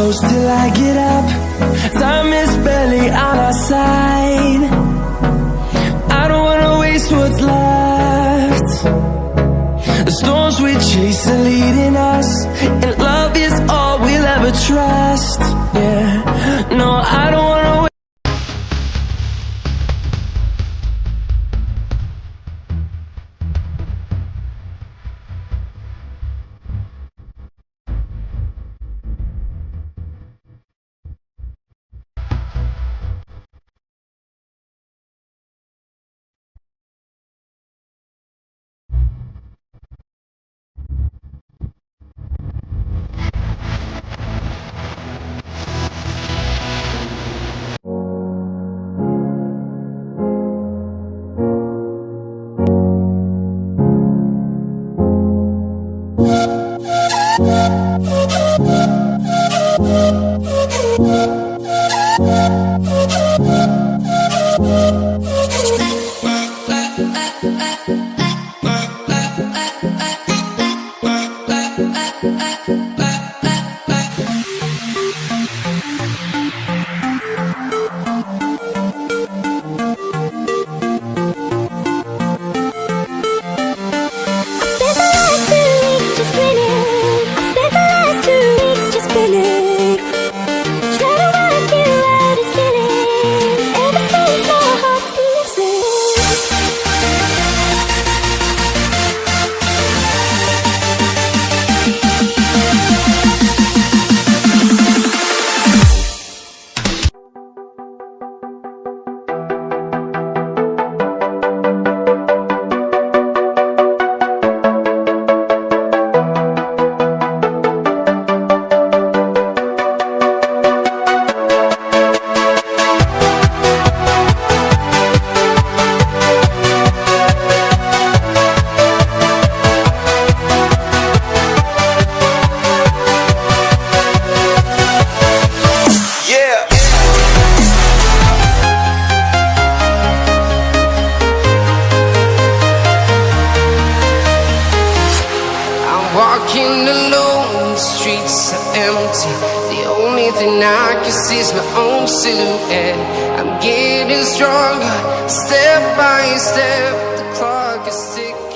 close till I get up. Time is barely on our side. I don't wanna waste what's left. The storms we chase are leading us, and love is all we'll ever trust. Yeah, no, I don't wanna wait. Walking alone, the streets are empty. The only thing I can see is my own silhouette. I'm getting stronger, step by step. The clock is ticking.